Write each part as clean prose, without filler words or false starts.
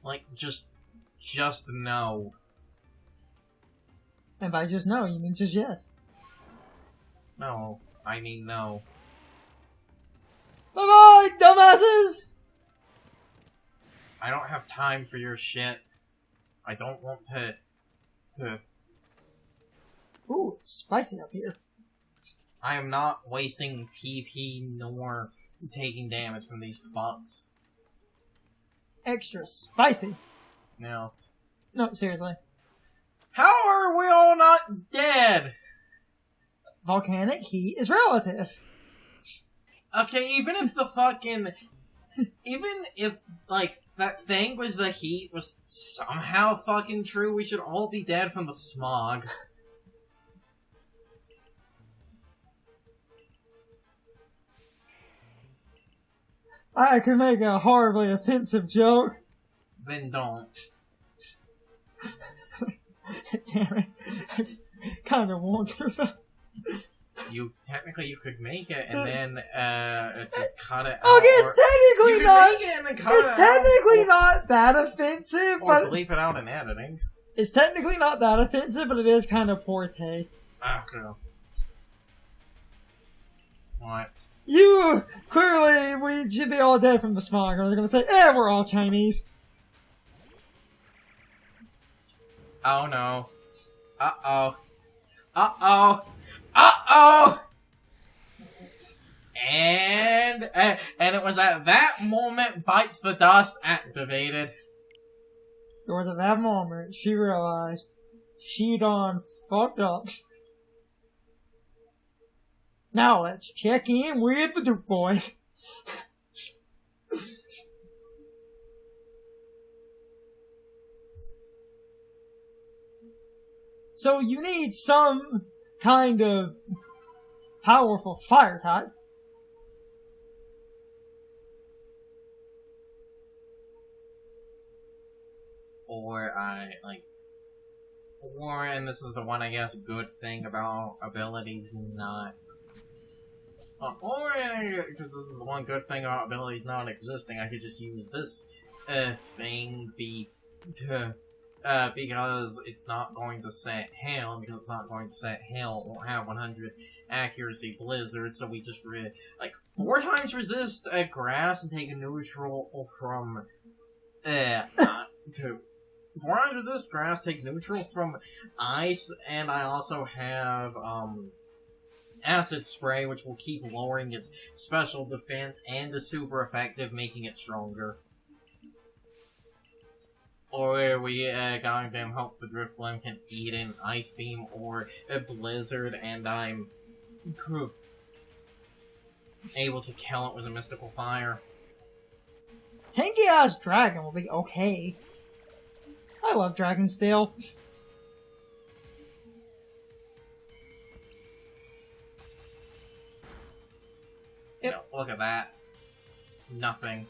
Like, just no. And by just no, you mean just yes. No, I mean no. Bye-bye, dumbasses! I don't have time for your shit. I don't want to... Ooh, it's spicy up here. I am not wasting PP nor taking damage from these fucks. Extra spicy. Nails. No, seriously. How are we all not dead? Volcanic heat is relative. Okay, even if the fucking... even if, like, that thing was the heat was somehow fucking true, we should all be dead from the smog. I could make a horribly offensive joke. Then don't. Damn it. I kind of want to. Technically you could make it and then, just cut it out. Okay, it's technically not. Make it and then cut it It's out, technically not that offensive, or but bleep it out in editing. it's technically not that offensive, but it is kind of poor taste. Okay. What? You clearly we should be all dead from the smog. Or they're gonna say, we're all Chinese. Oh no. Uh-oh. Uh-oh. Uh-oh! And it was at that moment Bites the Dust activated. It was at that moment she realized she done fucked up. Now let's check in with the Duke boys. So you need some kind of powerful fire type. And this is the one, I guess, good thing about abilities not... because this is the one good thing about abilities not existing, I could just use this thing because it's not going to set hail, and because it's not going to set hail, it won't have 100 accuracy blizzard, so we just 4 times resist grass and take a neutral from 4 times resist grass, take neutral from ice, and I also have acid spray, which will keep lowering its special defense and is super effective, making it stronger. Or we going to hope the Driftbloom can eat an Ice Beam or a Blizzard, and I'm able to kill it with a Mystical Fire. Tanky Ass Dragon will be okay. I love Dragon Steel. Yep. Yeah, look at that. Nothing.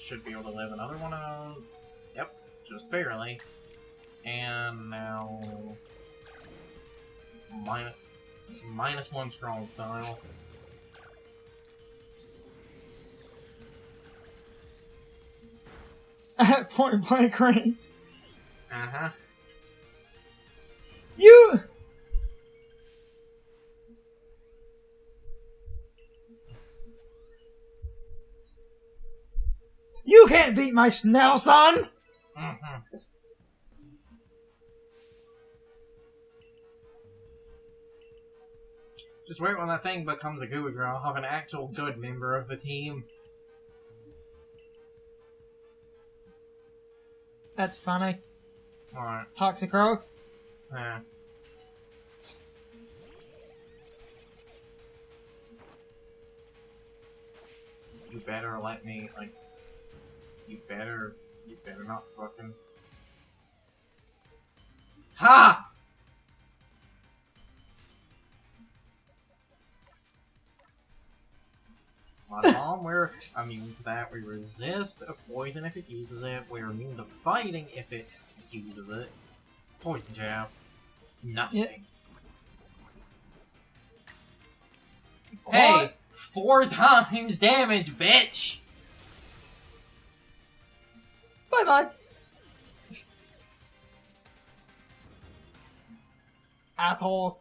Should be able to live another one of those. Yep, just barely. And now... minus 1 strong style. At point blank range. Uh-huh. You can't beat my Snell, son! Mm-hmm. Just wait when that thing becomes a Goo-Girl, I'll have an actual good member of the team. That's funny. Alright. Toxicroak? Yeah. You better let me, you better not fucking... Ha! My mom, we're immune to that. We resist a poison if it uses it. We're immune to fighting if it uses it. Poison jab. Nothing. Hey, 4 times damage, bitch! Bye-bye. Assholes.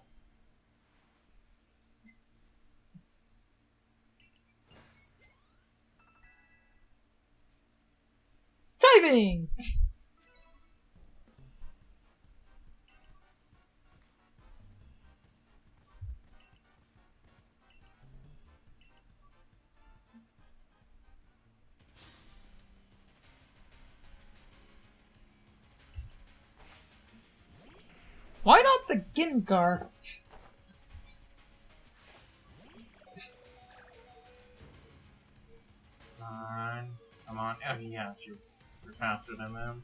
Typing! Why not the Gengar? Come on. Oh, yes, you're faster than them.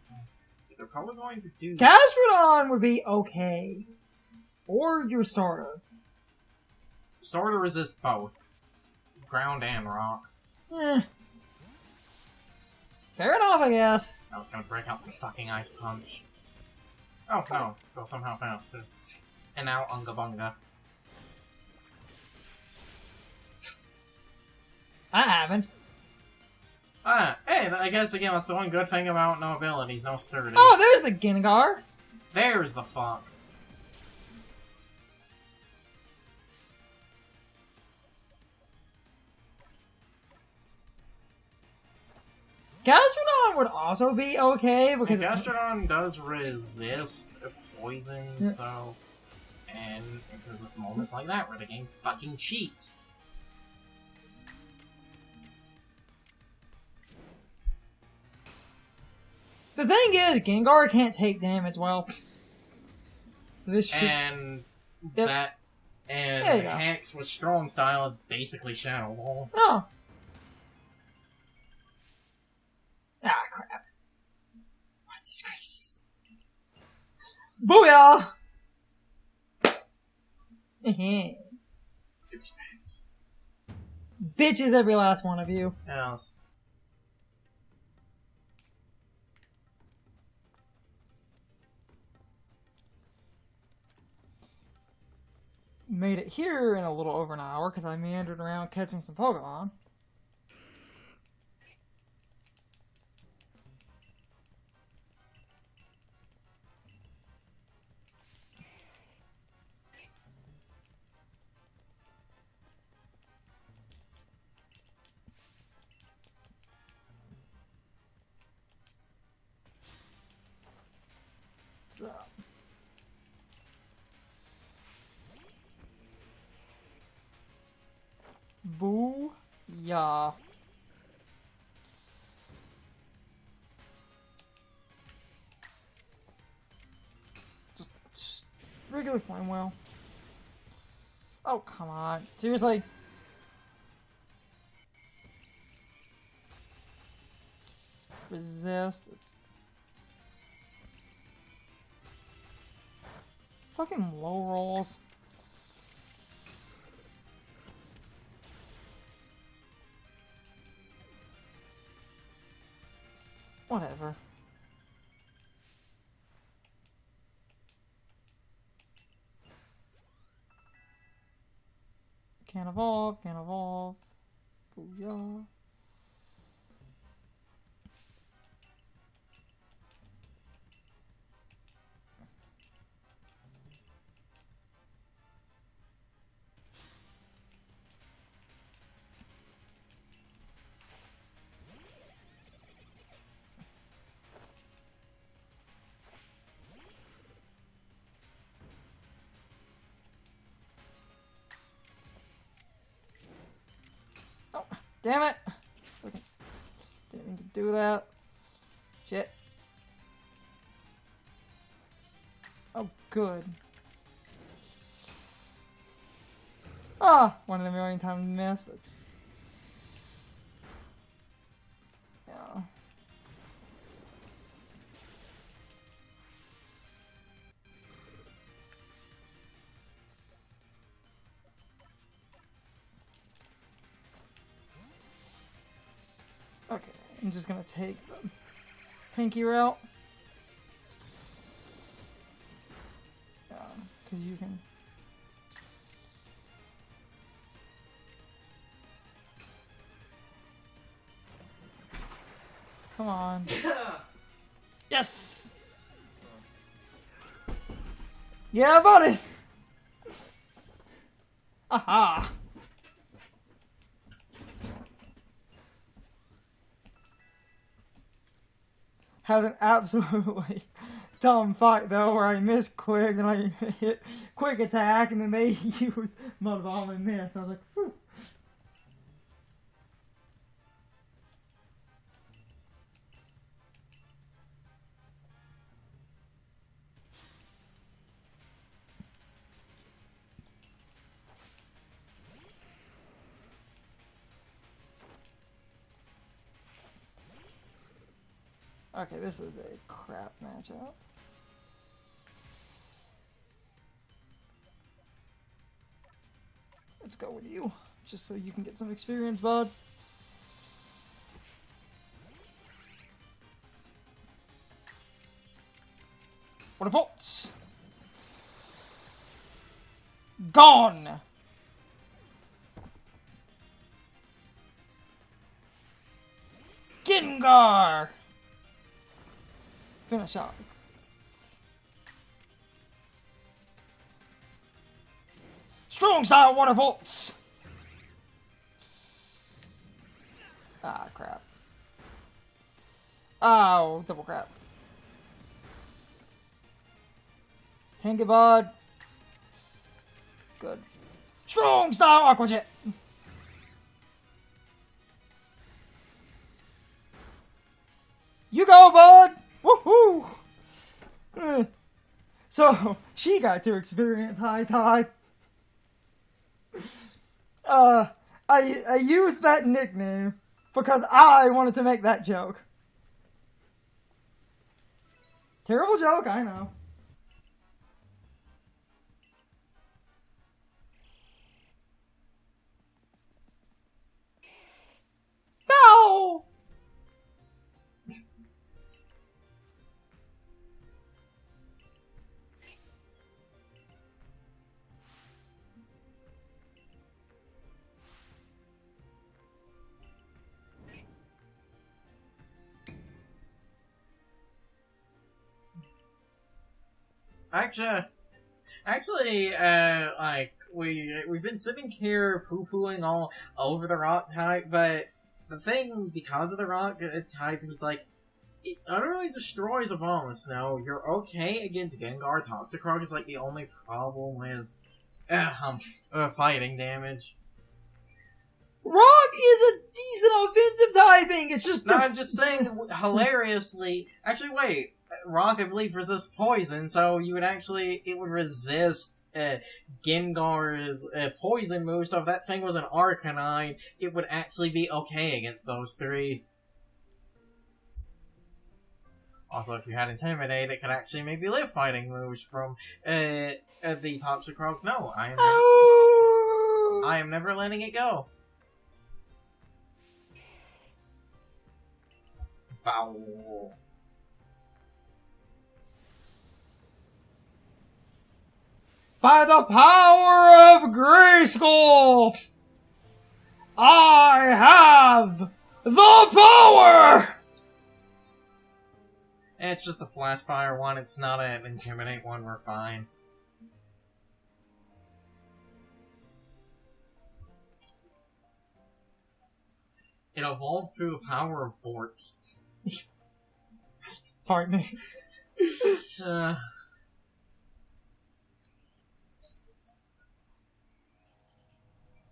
They're probably going to do... Gastrodon would be okay. Or your starter. Starter resists both. Ground and rock. Eh. Fair enough, I guess. I was gonna break out the fucking ice punch. Oh, no. Still somehow faster. And now Unga Bunga. I haven't. Hey, I guess again, that's the one good thing about no abilities, no sturdy. Oh, there's the Gengar. There's the fuck. Gastrodon would also be okay because Gastrodon does resist poison, Yeah. so... And there's moments like that where the game fucking cheats. the thing is, Gengar can't take damage well. So this should... And Yep. that... And There you go. Hex with Strong Style is basically Shadow Ball. Oh. Ah, crap. What a disgrace. Booyah! Douchebags. Bitches, every last one of you. Yes. Made it here in a little over an hour because I meandered around catching some Pokemon. So... Boo-yah. Just regular flame whale. Oh, come on. Seriously? Resist. Fucking low rolls. Whatever. Can't evolve, can't evolve. Booyah. Oh, damn it! Okay. Didn't mean to do that. Shit. Oh, good. Ah, 1 in a million times miss, but... Yeah. Okay, I'm just gonna take the tanky route. Cause you can... Come on. Yes! Yeah, buddy! Aha! Had an absolutely dumb fight though, where I missed quick and I hit quick attack and then they used Mud Bomb and miss. I was like, whew. Okay, this is a crap matchup. Let's go with you, just so you can get some experience, bud. What a bolts! Gone! Gengar! Finish off. Strong style water bolts! Ah, crap. Oh, double crap. Tank it, bud. Good. Strong style Aqua Jet! You go, bud! Woohoo! So, she got to experience High Tide. I used that nickname because I wanted to make that joke. Terrible joke, I know. No! Actually, like, we've been sitting here poo-pooing all over the rock type, but the thing, because of the rock type, is like, it utterly destroys a bomb. Snow. You're okay against Gengar. Toxicroak is like the only problem is, fighting damage. Rock is a decent offensive typing. It's just no, I'm just saying, hilariously. Actually, wait. Rock, I believe, resists poison, so you would actually, it would resist Gengar's poison move, so if that thing was an Arcanine, it would actually be okay against those three. Also, if you had Intimidate, it could actually maybe live fighting moves from the Toxicroak. No, I am never letting it go. Bow. By the power of Grayskull, I have the power! It's just a Flash Fire one, it's not an Intimidate one, we're fine. It evolved through the power of Borks. Pardon me.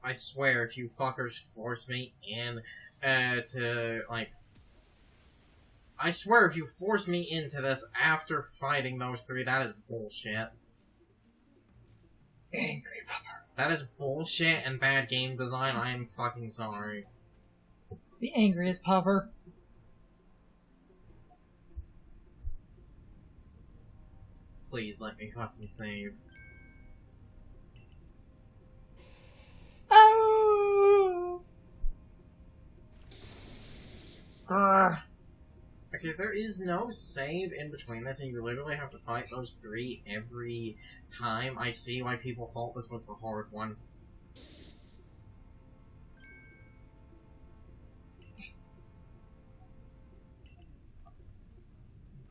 I swear, if you fuckers force me in, to, like... I swear, if you force me into this after fighting those three, that is bullshit. Angry Pupper. That is bullshit and bad game design, I am fucking sorry. The angriest Pupper. Please, let me fucking save. Oh! Grr. Okay, there is no save in between this, and you literally have to fight those three every time. I see why people thought this was the hard one.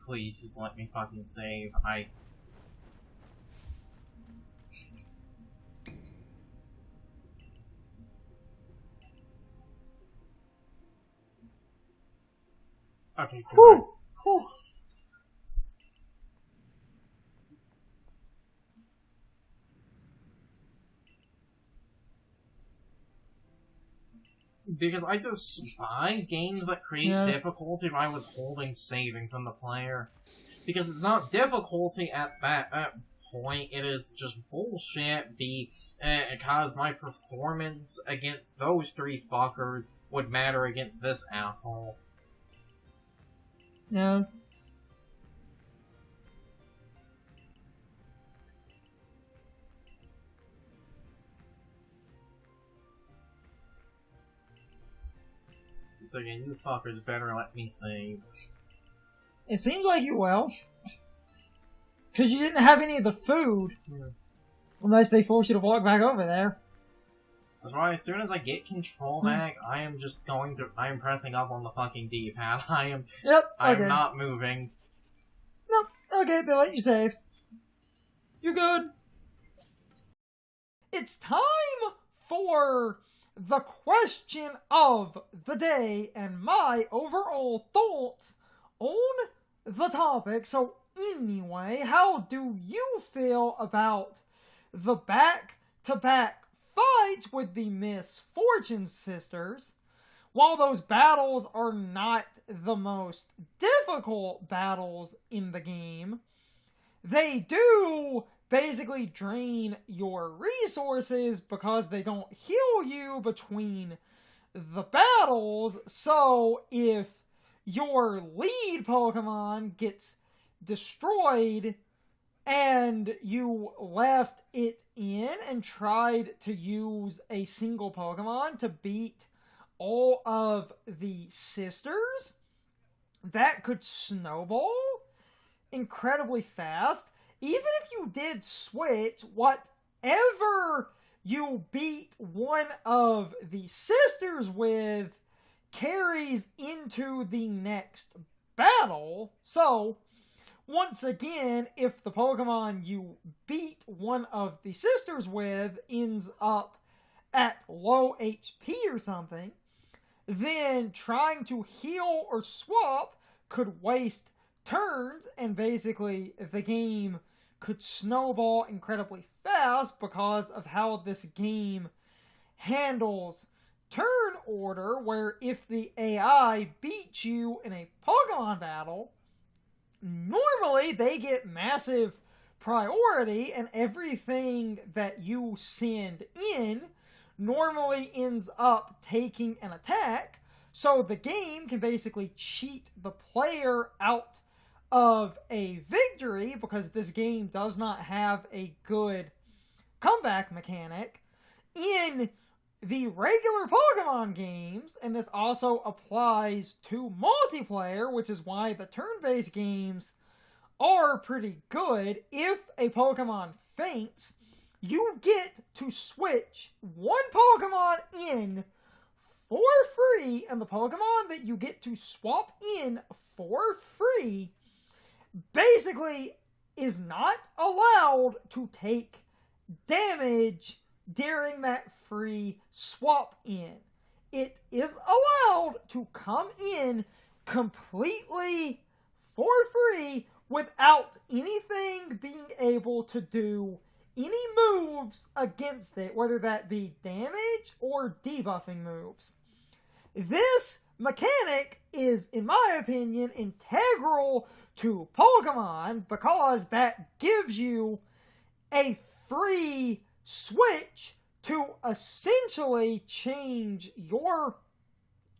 please just let me fucking save. Okay, good. Whew. Whew. Because I despise games that create difficulty by withholding saving from the player. Because it's not difficulty at that point, it is just bullshit because my performance against those three fuckers would matter against this asshole. Yeah. So again, you fuckers better let me save. It seems like you will. Because you didn't have any of the food. Unless they force you to walk back over there. That's why as soon as I get control back, I am just going to... I am pressing up on the fucking D-pad. I am not moving. Nope. Okay, they let you save. You're good. It's time for the question of the day and my overall thoughts on the topic. So anyway, how do you feel about the back-to-back fight with the Misfortune Sisters? While those battles are not the most difficult battles in the game, they do basically drain your resources because they don't heal you between the battles. So if your lead Pokemon gets destroyed and you left it in and tried to use a single Pokemon to beat all of the sisters, that could snowball incredibly fast. Even if you did switch, whatever you beat one of the sisters with carries into the next battle. So, once again, if the Pokemon you beat one of the sisters with ends up at low HP or something, then trying to heal or swap could waste turns, and basically the game could snowball incredibly fast because of how this game handles turn order, where if the AI beats you in a Pokemon battle, normally they get massive priority, and everything that you send in normally ends up taking an attack, so the game can basically cheat the player out of a victory because this game does not have a good comeback mechanic. In the regular Pokemon games, and this also applies to multiplayer, which is why the turn-based games are pretty good, if a Pokemon faints, you get to switch one Pokemon in for free, and the Pokemon that you get to swap in for free basically is not allowed to take damage during that free swap in. It is allowed to come in completely for free without anything being able to do any moves against it, whether that be damage or debuffing moves. This mechanic is, in my opinion, integral to Pokemon because that gives you a free switch to essentially change your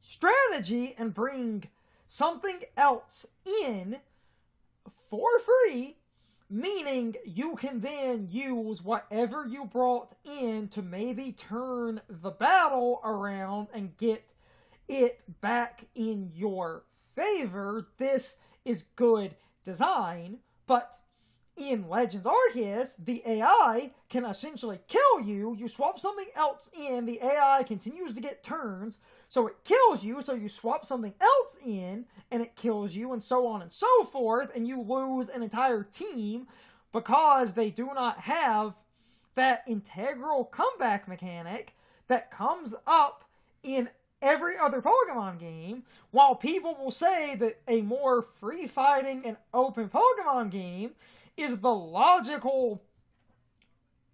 strategy and bring something else in for free, meaning you can then use whatever you brought in to maybe turn the battle around and get it back in your favor. This is good design, but in Legends Arceus, the AI can essentially kill you. You swap something else in, the AI continues to get turns, so it kills you, so you swap something else in, and it kills you, and so on and so forth, and you lose an entire team because they do not have that integral comeback mechanic that comes up in every other Pokemon game, while people will say that a more free-fighting and open Pokemon game is the logical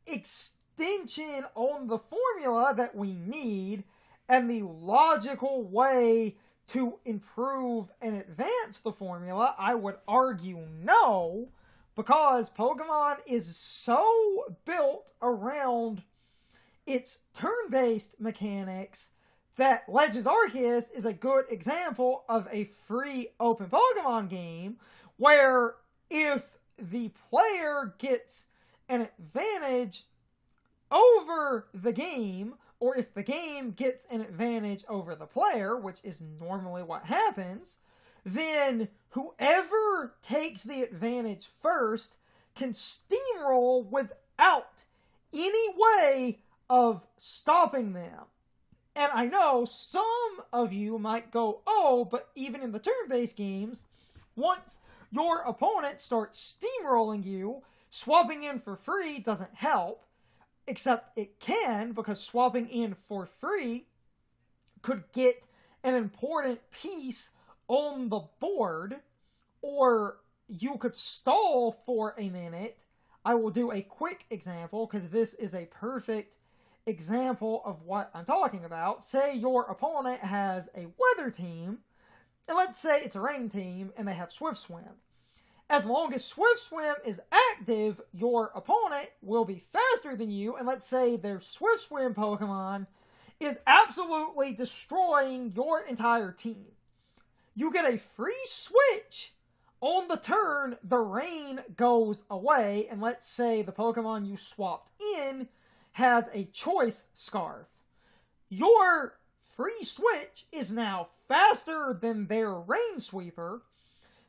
extension on the formula that we need, and the logical way to improve and advance the formula, I would argue no, because Pokemon is so built around its turn-based mechanics that Legends Arceus is a good example of a free open Pokemon game where if the player gets an advantage over the game, or if the game gets an advantage over the player, which is normally what happens, then whoever takes the advantage first can steamroll without any way of stopping them. And I know some of you might go, oh, but even in the turn-based games, once your opponent starts steamrolling you, swapping in for free doesn't help, except it can, because swapping in for free could get an important piece on the board, or you could stall for a minute. I will do a quick example, because this is a perfect example of what I'm talking about. Say your opponent has a weather team, and let's say it's a rain team, and they have Swift Swim. As long as Swift Swim is active, your opponent will be faster than you, and let's say their Swift Swim Pokemon is absolutely destroying your entire team. You get a free switch on the turn the rain goes away, and let's say the Pokemon you swapped in has a Choice Scarf. Your free switch is now faster than their Rain Sweeper,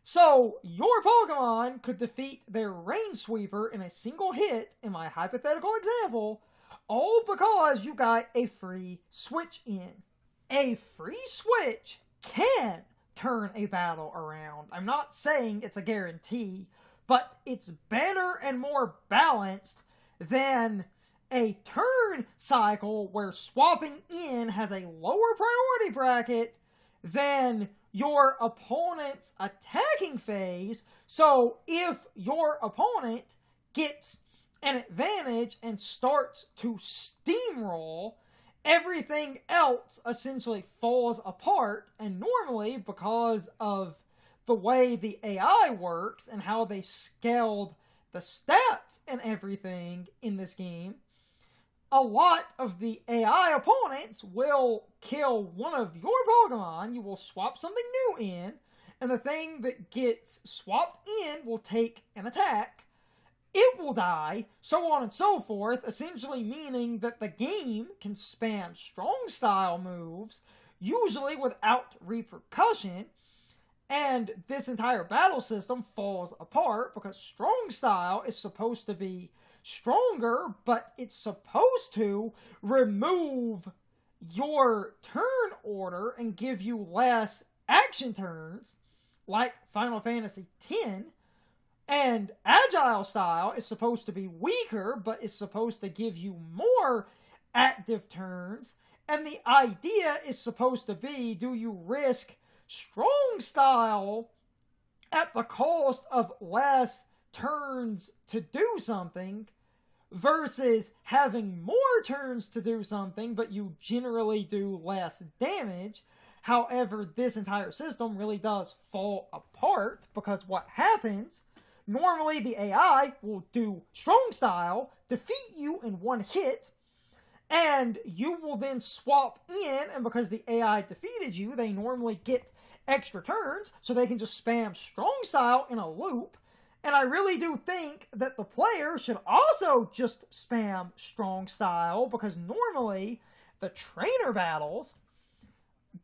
so your Pokemon could defeat their Rain Sweeper in a single hit, in my hypothetical example, all because you got a free switch in. A free switch can turn a battle around. I'm not saying it's a guarantee, but it's better and more balanced than a turn cycle where swapping in has a lower priority bracket than your opponent's attacking phase. So if your opponent gets an advantage and starts to steamroll, everything else essentially falls apart, and normally, because of the way the AI works and how they scaled the stats and everything in this game, a lot of the AI opponents will kill one of your Pokemon, you will swap something new in, and the thing that gets swapped in will take an attack, it will die, so on and so forth, essentially meaning that the game can spam strong style moves, usually without repercussion, and this entire battle system falls apart because strong style is supposed to be stronger, but it's supposed to remove your turn order and give you less action turns, like Final Fantasy X. And Agile style is supposed to be weaker, but is supposed to give you more active turns. And the idea is supposed to be, do you risk strong style at the cost of less turns to do something, versus having more turns to do something, but you generally do less damage. However, this entire system really does fall apart, because what happens, normally the AI will do strong style, defeat you in one hit, and you will then swap in, and because the AI defeated you, they normally get extra turns, so they can just spam strong style in a loop. And I really do think that the player should also just spam strong style, because normally the trainer battles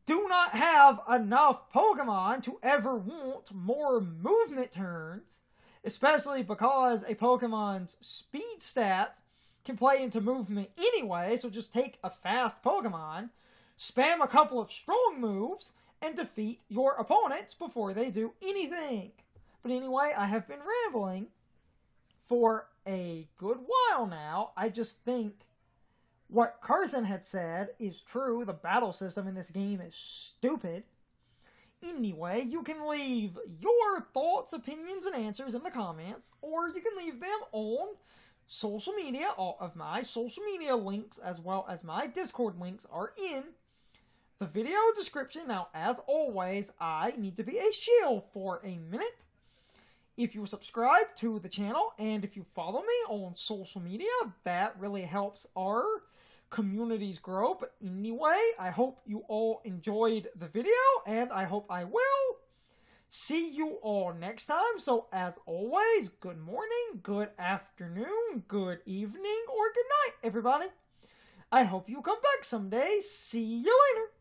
do not have enough Pokemon to ever want more movement turns, especially because a Pokemon's speed stat can play into movement anyway, so just take a fast Pokemon, spam a couple of strong moves, and defeat your opponents before they do anything. But anyway, I have been rambling for a good while now. I just think what Carson had said is true. The battle system in this game is stupid. Anyway, you can leave your thoughts, opinions, and answers in the comments, or you can leave them on social media. All of my social media links, as well as my Discord links, are in the video description. Now, as always, I need to be a shill for a minute. If you subscribe to the channel, and if you follow me on social media, that really helps our communities grow. But anyway, I hope you all enjoyed the video, and I hope I will see you all next time. So as always, good morning, good afternoon, good evening, or good night, everybody. I hope you come back someday. See you later.